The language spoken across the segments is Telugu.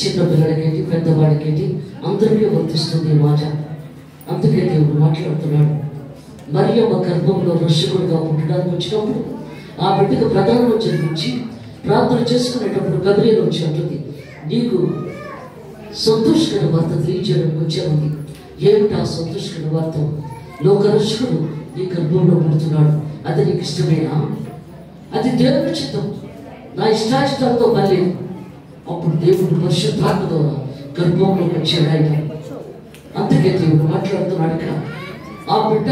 చిన్న పిల్లలకేంటి, పెద్దవాడికేంటి, అందరికీ వర్తిస్తుంది ఈ మాట. అందుకే దేవుడు మాట్లాడుతున్నాడు. మరియమ్మ గర్భంలో రక్షకుడిగా పుట్టడానికి వచ్చినప్పుడు ఆ బిడ్డకు ప్రధానంలో జన్మించి ప్రార్థన చేసుకునేటప్పుడు గబ్రియలు వచ్చి అంటుంది, నీకు సంతోషకర వార్త తెలియజేయడానికి వచ్చామంది. ఏమిటి ఆ సంతోషకర వార్త? లోక రక్షకుడు నీ గర్భంలో పుడుతున్నాడు, అది నీకు ఇష్టమేనా? అది దేవుని చిత్తం, నా ఇష్టాయిష్టాలతో పర్లేదు. అప్పుడు దేవుడు పరిశుద్ధాత్మ ద్వారా గర్భంలోకి వచ్చాడు ఆయన. అందుకే దేవుడు మాట్లాడుతున్నాడు ఇక్కడ. ఆ బిడ్డ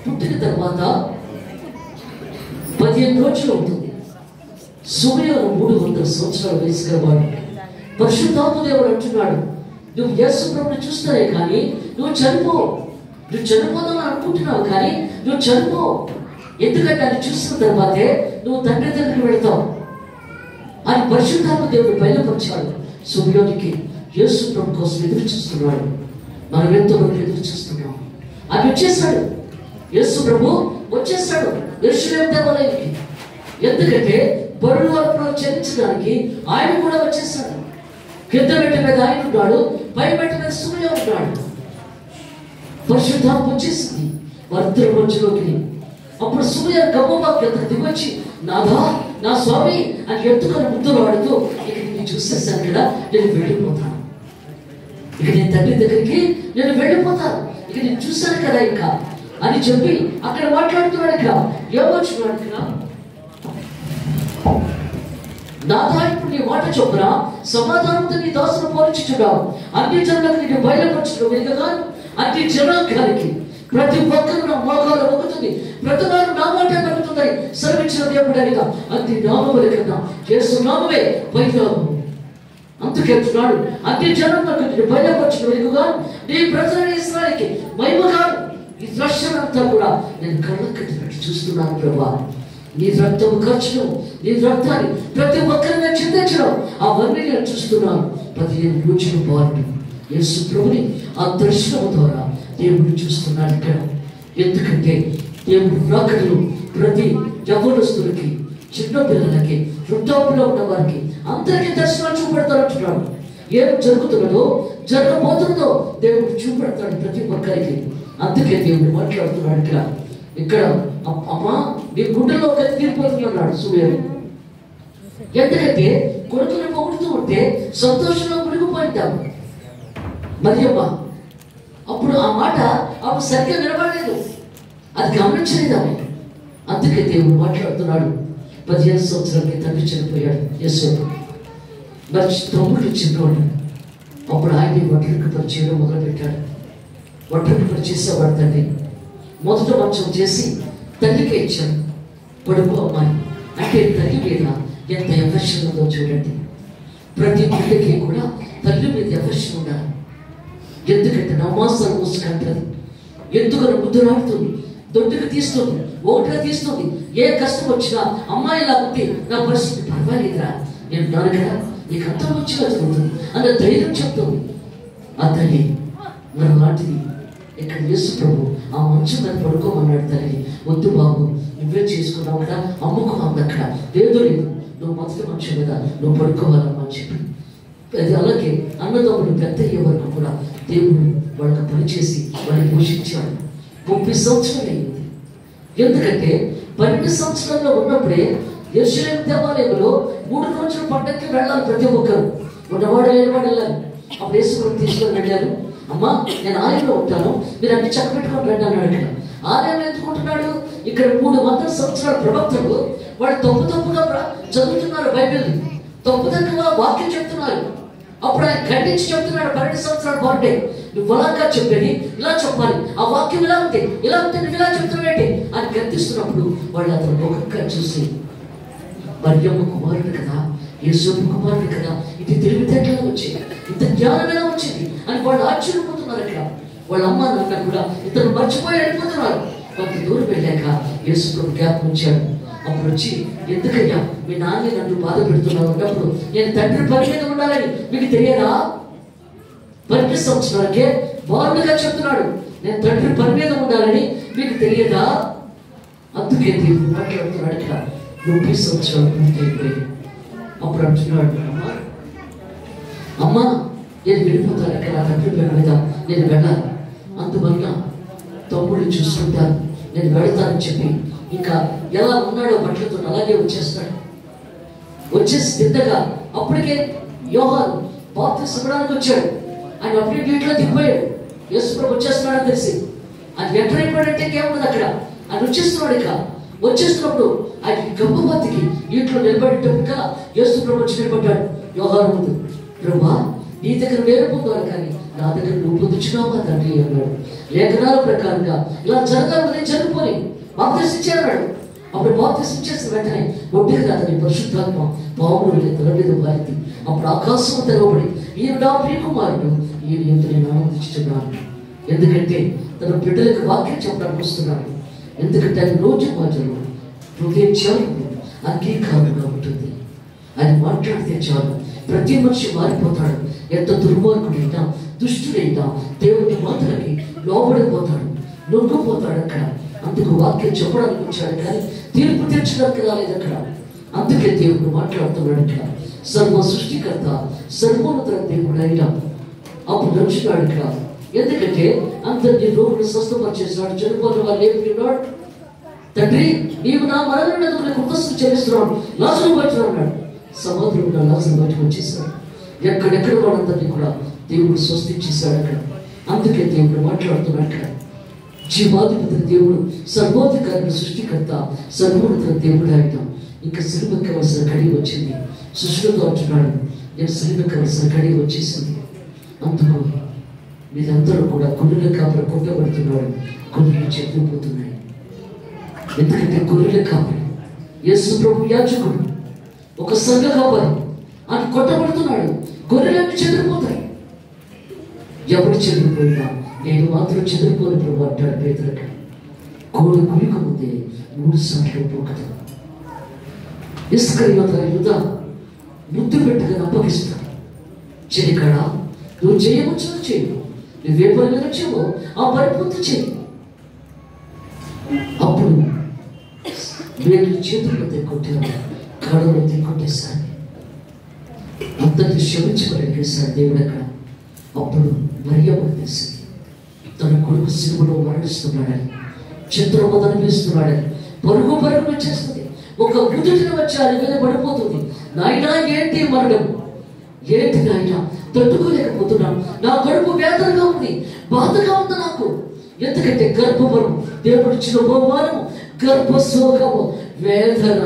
పుట్టిన తర్వాత 15 రోజులు ఉంటుంది. సుమయోను 300 సంవత్సరాల వయసు గలవాడు. పరిశుద్ధాత్మ దేవుడు అంటున్నాడు, నువ్వు యేసు ప్రభువుని చూస్తానే కానీ నువ్వు చనిపో. నువ్వు చనిపోదామని అనుకుంటున్నావు కానీ నువ్వు చనిపో. ఎందుకంటే అది చూసిన తర్వాతే నువ్వు తండ్రి దగ్గరికి వెళ్తావు అని పరిశుద్ధాత్మ దేవుడు బయలుపరిచాడు సుమయోనికి. యేసు ప్రభు కోసం ఎదురు చూస్తున్నాడు. మనం ఎంతవరకు ఎదురు చూస్తున్నాం? అది వచ్చేసాడు, యేసు ప్రభు వచ్చేసాడు యెరూషలేము దేవాలయానికి. ఎందుకంటే బరువు వరకు చెల్లించడానికి ఆయన కూడా వచ్చేసాడు. కింద మెట్ట మీద ఆయన ఉన్నాడు, పై మెట్ట మీద సుమయోను ఉన్నాడు. పరిశుద్ధాత్మ వచ్చేసింది వారిద్దరి మధ్యలోకి. అప్పుడు సుమయోను గబగబా కిందకు దిగొచ్చి, నాదా నా స్వామి అని ఎత్తుకొని ముద్దులు వాడుతూ, ఇక నేను చూసేసాను కదా, నేను వెళ్ళిపోతాను. ఇక నేను తండ్రి దగ్గరికి నేను వెళ్ళిపోతాను, ఇక నేను చూశాను కదా ఇంకా అని చెప్పి అక్కడ మాట్లాడుతున్నాడు. ఇక్కడ ఏమొచ్చున్నాడు? ఇక్కడ నాదా ఇప్పుడు నీ మాట చొప్పున సమాధానంతో నీ దాసును పోల్చుచున్నావు. అన్ని జనులకు నేను బయలుపరచున్నావు. ఎందుకు అన్ని జనాంగానికి ప్రతి ఒక్కరు నా మోకాలు మొక్కుతుంది, ప్రతి వారు నా మాట నమ్ముతుందని సెలవిచ్చిన దేవుడు అడిగా. అన్ని నామముల కన్నా యేసు నామమే పైనామము. అందుకే అంటున్నాడు, అన్ని జనాంగాలకు నేను బయలుపరచున్నావు. ఎందుకు నీ ప్రజలైన ఇశ్రాయేలుకి మహిమ కాదు. ఈ దర్శనంతా కూడా నేను కళ్ళకి చూస్తున్నాను ప్రభా. నీ రక్తం ఖర్చును, నీ రక్తాన్ని ప్రతి ఒక్కరిని చిందించడం, అవన్నీ నేను చూస్తున్నాను. 15 రోజుల పాటు యేసు ప్రభుని ఆ దర్శనం ద్వారా దేవుడు చూస్తున్నాడు ఇక్కడ. ఎందుకంటే దేవుడు రాకడలు ప్రతి యవ్వనస్తులకి, చిన్న పిల్లలకి, వృద్ధాప్యంలో ఉన్న వారికి అందరికీ దర్శనాలు చూపెడతానంటున్నాడు. ఏం జరుగుతున్నదో జరగబోతుందో దేవుడు చూపెడతాడు ప్రతి ఒక్కరికి. అందుకే దేవుడు మాట్లాడుతున్నాడు ఇక్కడ. ఇక్కడ అమ్మా నీ గుండెలో ఒక తీరిపోతున్నాడు సుమయోను. ఎందుకంటే కొడుకుని పొగుడుతూ ఉంటే సంతోషంలో మునిగిపోయింటాము మరియమ్మ. అప్పుడు ఆ మాట ఆమె సరిగ్గా నిలబడలేదు, అది గమనించలేదు ఆమె. అందుకే దేవుడు మాట్లాడుతున్నాడు. 15 సంవత్సరాలకి తండ్రి చనిపోయాడు యేసోపు. మరి తమ్ముడు చిన్నవాడు. అప్పుడు ఆయన్ని ఒంటరికి పరిచయం మొదలుపెట్టాడు. ఒంటరికి పరిచేసేవాడు తండ్రి. మొదట మంచం చేసి తల్లికే ఇచ్చాడు. పడుకో అమ్మాయి అంటే తల్లి మీద ఎంత ఎఫెక్షన్ ఉందో చూడండి. ప్రతి బిడ్డకి కూడా తల్లి మీద ఎఫెక్షన్ ఉండాలి. ఎందుకంటే నమాసాలు మూసుకుంటుంది, ఎందుకని ముద్దులాడుతుంది, దొడ్డుకు తీస్తుంది, ఒకటిగా తీస్తుంది. ఏ కష్టం వచ్చినా అమ్మాయి ఇలా ఉంది, నా పరిస్థితి పర్వాలేదురా, నేను నాన్న కదా, నీకు అంతా మంచిగా జరుగుతుంది అన్న ధైర్యం చెప్తుంది ఆ తల్లి. మరి లాంటిది ఇక్కడ యేసు ప్రభు ఆ మంచం మీద పడుకోమన్నాడు తల్లి. వద్దు బాబు, నువ్వే చేసుకున్నావు కదా, అమ్ముకో అంది. అక్కడ లేదు లేదు, నువ్వు మొదటి మంచం మీద నువ్వు పడుకోవాలమ్మా అని చెప్పి. అది అలాగే అన్నదమ్ముడు పెద్ద అయ్యే వరకు కూడా దేవుడు వాళ్ళకి పనిచేసి వాళ్ళని పోషించాడు. 30 సంవత్సరాలు అయింది. ఎందుకంటే 12 సంవత్సరాల్లో ఉన్నప్పుడే యెరూషలేము దేవాలయంలో 3 రోజుల పండగకి వెళ్ళాలి ప్రతి ఒక్కరు. ఉన్నవాడు లేనివాడు వెళ్ళాలి. అప్పుడు యేసు తీసుకొని వెళ్ళారు. అమ్మా నేను ఆలయంలో ఉంటాను, మీరు అన్ని చక్కబెట్టుకొని రండి అన్నాడు. ఇక్కడ ఆలయం ఎందుకుంటున్నాడు? ఇక్కడ 300 సంవత్సరాల ప్రవక్తలు వాళ్ళు తప్పుగా చదువుతున్నారు, బైబిల్ని తప్పుగా వాక్యం చెప్తున్నారు. అప్పుడు ఆయన ఖండించి చెప్తున్నాడు, 12 సంవత్సరాల బాగుంటే నువ్వు అలాగా చెప్పేది ఇలా చెప్పాలి, ఆ వాక్యం ఇలా ఉంటే నువ్వు ఇలా చెప్తున్నావేంటి అని గర్తిస్తున్నప్పుడు వాళ్ళు అతను ముఖంగా చూసి, మరియమ్మ కుమారుడు కదా, యేసోపు కుమారుడు కదా, ఇది తెలివితేటలా వచ్చింది, ఇంత జ్ఞానం ఎలా వచ్చింది అని వాళ్ళు ఆశ్చర్యపోతున్నారు. ఇక్కడ వాళ్ళ అమ్మ నాన్న కూడా ఇతను మర్చిపోయి వెళ్ళిపోతున్నారు. కొంత దూరం వెళ్ళాక యేసు ప్రభు జ్ఞాపకం ఉంచాడు. అప్పుడు వచ్చి, ఎందుకయ్యా మీ నాన్న నన్ను బాధ పెడుతున్నావు అన్నప్పుడు నేను తండ్రి పని మీద ఉండాలని మీకు తెలియదా? 12 సంవత్సరాలకే బాగుండగా చెప్తున్నాడు, నేను తండ్రి పని మీద ఉండాలని మీకు తెలియదా? అందుకే దేవుడు మాట్లాడుతున్నాడు ఇక్కడ. 30 సంవత్సరాలు పూర్తి అయిపోయి అప్పుడు అంటున్నాడు, అమ్మా నేను వెళ్ళిపోతాను, ఇక్కడ నా తండ్రి పేరు మీద నేను వెళ్ళాలి, అందువల్ల తమ్ముడు చూసుకుంటాను, నేను వెళతానని చెప్పి ఇంకా ఎలా ఉన్నాడో బట్టలతో అలాగే వచ్చేస్తాడు. వచ్చేసి తిద్దగా అప్పటికే యోహాను బాప్తిస్మం ఇవ్వడానికి వచ్చాడు. ఆయన అప్పుడే నీటిలో దిగిపోయాడు. యేసు ప్రభు వచ్చేస్తున్నాడని తెలిసి ఆయన ఎంటర్ అయిపోయాడంటే ఇంకేముంది అక్కడ, ఆయన వచ్చేస్తున్నాడు. ఇక వచ్చేస్తున్నప్పుడు ఆయన గర్భవతికి నీటిలో నిలబడేటప్పుడు యేసు ప్రభు వచ్చి నిలబడ్డాడు యోహాను ముందు. ప్రభువా, నీ దగ్గర నేను పొందాను, కానీ నా దగ్గర నువ్వు పొందుచున్నావా తండ్రి అన్నాడు. లేఖనాల ప్రకారంగా ఇలా జరగాలని జరిగిపోయి బాప్తిస్మం ఇచ్చారన్నాడు. అప్పుడు బాప్తిస్మం ఇచ్చేసిన వెంటనే ఒడ్డుగా అతని పరిశుద్ధాత్మ పావులు తల మీద వారింది. అప్పుడు ఆకాశం తెరవబడి, ఈయన నా ప్రియకుమారుడు, ఈయన ఎందు నేను ఆనందించుతున్నాను. ఎందుకంటే తన బిడ్డలకు వాక్యం చెప్పడానికి వస్తున్నాడు. ఎందుకంటే ఆయన రోజు మాటలు హృదయం చాలు అంగీకారంగా ఉంటుంది. ఆయన మాట్లాడితే చాలు ప్రతి మనిషి మారిపోతాడు. ఎంత దుర్మార్గుడైనా దుష్టుడైనా దేవుని మాటలకి లోబడిపోతాడు, నొంగిపోతాడు. అక్కడ అందుకు వాక్యం చెప్పడానికి వచ్చాడు, కానీ తీర్పు తీర్చడానికి రాలేదు అక్కడ. అందుకే దేవుడు మాట్లాడుతున్నాడు ఇక్కడ. సర్వ సృష్టికర్త సర్వోన్నత దేవుడు అయినా అప్పుడు నడుచున్నాడు ఇక్కడ. ఎందుకంటే అందరినీ రోగులు స్వస్థపరిచేస్తున్నాడు, చనిపోయిన వాళ్ళు ఏమిటిన్నాడు. తండ్రి, నీవు నా మరణకు కృతజ్ఞతలు చెల్లిస్తున్నాడు, లాజరు బయట అన్నాడు. సముద్రంలో లాజరు బయటకు వచ్చేసాడు. ఎక్కడెక్కడ వాళ్ళందరినీ కూడా దేవుడు స్వస్థించేశాడు అక్కడ. అందుకే దేవుడు మాట్లాడుతున్నాడు అక్కడ. జీవాధిపతి దేవుడు, సర్వోధికారి సృష్టికర్త, సర్వోన్నత దేవుడు ఆయన. ఇంకా సిలువెక్కవలసిన కడి వచ్చింది. సృష్టితో అంటున్నాడు, నేను సిలువెక్కవలసిన కడి వచ్చేసింది. అందుకు మీరందరూ కూడా గొర్రెల కాపరి కొట్టబడుతున్నాడు, గొర్రెలు చెదిరిపోతున్నాయి. ఎందుకంటే గొర్రెల కాపరి యేసు ప్రభు యాజకుడు, ఒక సంఘ కాపరి, ఆయన కొట్టబడుతున్నాడు, గొర్రెలన్నీ చెదిరిపోతాయి. ఎవరు చెదిరిపోయినా నేను మాత్రం చెదిరిపోని ప్రభు అంటాడు పేతురుకి. కోడి కులిక ముందే 3 సార్లు పోకదు. ఇస్కరియోత యూదా ముద్దు పెట్టుగా అప్పగిస్తాడు. చెలికాడ, నువ్వు చేయవచ్చును చేయవు, నువ్వే పని వచ్చావో ఆ పని పూర్తి చేయి. అప్పుడు వేలు చేతుల్లో తెక్కొట్టారు, కాళ్ళలో తెక్కొట్టేశాడు. అందరినీ క్షమించుకోలేకేశాడు దేవుడు అక్కడ. అప్పుడు మరియమ్మ తెలిసింది తన కొడుకు సిలువలో మరణిస్తున్నాడని, చిత్రబోధన వేస్తున్నాడని పరుగు వచ్చేస్తుంది. ఒక ముదుటిన వచ్చి ఆయన మీద పడిపోతుంది. నాయనా ఏంటి మరణం, ఏంటి నాయన, తట్టుకోలేకపోతున్నాను, నా కడుపు వేదనగా ఉంది, బాధగా ఉంది నాకు. ఎందుకంటే గర్భవరం దేవుడు ఇచ్చిన బహుమానము, గర్భశోకము, వేదన.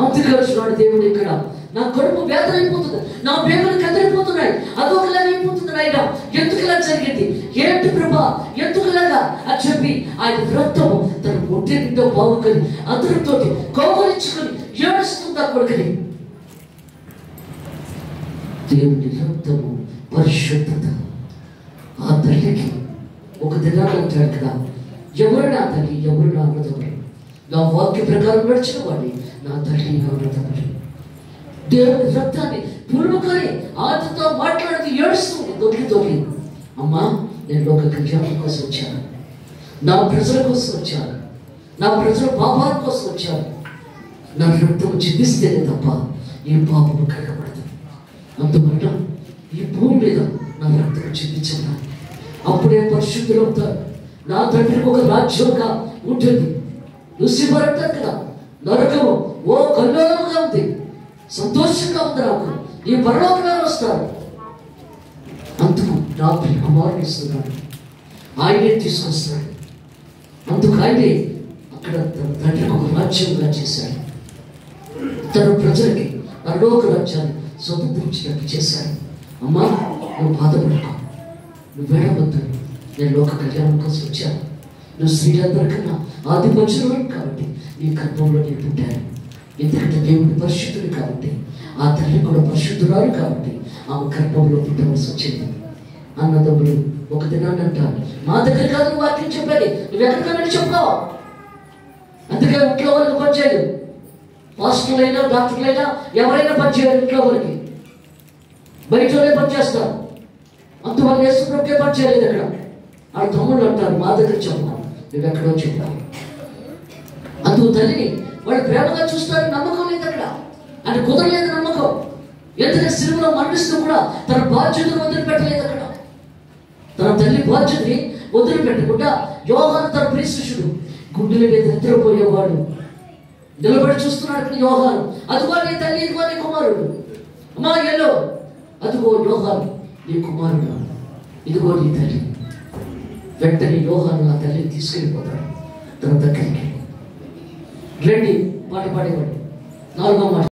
అందుకలుస్తున్నాడు దేవుడు ఇక్కడ. నా కడుపు వేదన అయిపోతుంది, నా వేదనలు కదిలిపోతున్నాయి, అదొకలాగా అయిపోతుంది. నాయన ఎందుకు ఇలా జరిగింది, ఏంటి ప్రభా, ఎందుకులాగా అని చెప్పి ఆయన రక్తము తన ఒంటి నిండా బాగుకొని అందరితో కౌగలించుకొని ఏడుస్తుంది ఆ కొడుకుని. దేవుని రక్తము, పరిశుద్ధత. ఆ తల్లికి ఒక దినాలు అంటాడు కదా, ఎవరు నా తల్లి, ఎవరు నా అన్నదమ్ముడు, నా వాక్య ప్రకారం నడిచిన వాడిని నా తల్లి, నా అన్నదమ్ముడు. దేవుని రక్తాన్ని పురుడుకొని ఆతతో మాట్లాడుతూ ఏడుస్తుంది దొరికి. అమ్మా, నేను లోక కళ్యాణం కోసం వచ్చాను, నా ప్రజల కోసం వచ్చాను, నా ప్రజల పాపాల కోసం వచ్చాను. నా రక్తం చిందిస్తేనే తప్ప ఏ పాపము కడగబడదు. అందువల్ల ఈ భూమి మీద నా రక్తం చిందించాను, అప్పుడే పరిశుద్ధులు అవుతారు. నా తండ్రికి ఒక రాజ్యంగా ఉంటుంది. లుసిఫర్ కదా, నరకము ఓ కల్లోలముగా ఉంది, సంతోషంగా ఉంది నాకు, ఈ పరలోకాలు వస్తారు. అందుకు నా ప్రియ కుమారుడు ఇస్తున్నాడు, ఆయనే తీసుకొస్తున్నాడు. అందుకు ఆయనే అక్కడ తన తండ్రికి ఒక రాజ్యంగా చేశాడు. తన ప్రజలకి పరలోక రాజ్యాన్ని స్వతంత్రించినట్టు చేశాడు. అమ్మా, నువ్వు బాధపడకు, నువ్వు వేడవద్దు, నేను లోక కళ్యాణం కోసం వచ్చాను. నువ్వు స్త్రీలందరికన్నా ఆదిపంచులు కాబట్టి నీ గర్భంలో నేను పుట్టాను. ఎందుకంటే దేవుడు పరిశుద్ధుడు కాబట్టి, ఆ తల్లి కూడా పరిశుద్ధురాలు కాబట్టి ఆమె గర్భంలో పుట్టవలసి వచ్చింది. అన్నదమ్ముడు ఒక దినాన్ని అంటారు, మా దగ్గర కాదు వాక్యం చెప్పాలి, నువ్వు ఎక్కడికైనా చెప్పుకోవు. అందుకే ఇంట్లో వరకు పనిచేయదు. పాస్టర్లైనా డాక్టర్లైనా ఎవరైనా పనిచేయాలి, ఇంట్లో వరకు బయటలోనే పనిచేస్తారు. అందువల్ల యేసుప్రభుకే పనిచేయలేదు. అక్కడ ఆ తమ్ముళ్ళు అంటారు, మా దగ్గర చెప్పాలి, నువ్వు ఎక్కడో చెప్పాలి. అందుకు తల్లిని వాళ్ళు ప్రేమగా చూస్తారు, నమ్మకం లేదు అక్కడ, అంటే కుదరలేదు నమ్మకం. ఎందుకంటే సిలువలో మరణిస్తూ కూడా తన బాధ్యతను వదిలిపెట్టలేదు. అక్కడ తన తల్లి బాధ్యతని వదిలిపెట్టకుండా యోహాను తన ప్రియ శిష్యుడు గుండెల మీద నిద్రపోయేవాడు నిలబడి చూస్తున్నాడు. యోహాను, అదిగో నీ తల్లి, ఇదిగో నీ కుమారుడు, అమ్మా ఎల్లో, అదిగో యోహాను నీ కుమారుడు, ఇదిగో నీ తల్లి. వెంటనే యోహాను ఆ తల్లిని తీసుకెళ్ళిపోతాడు తన దగ్గరికి. రండి పాట పాడేవాడు. 4వ మాట.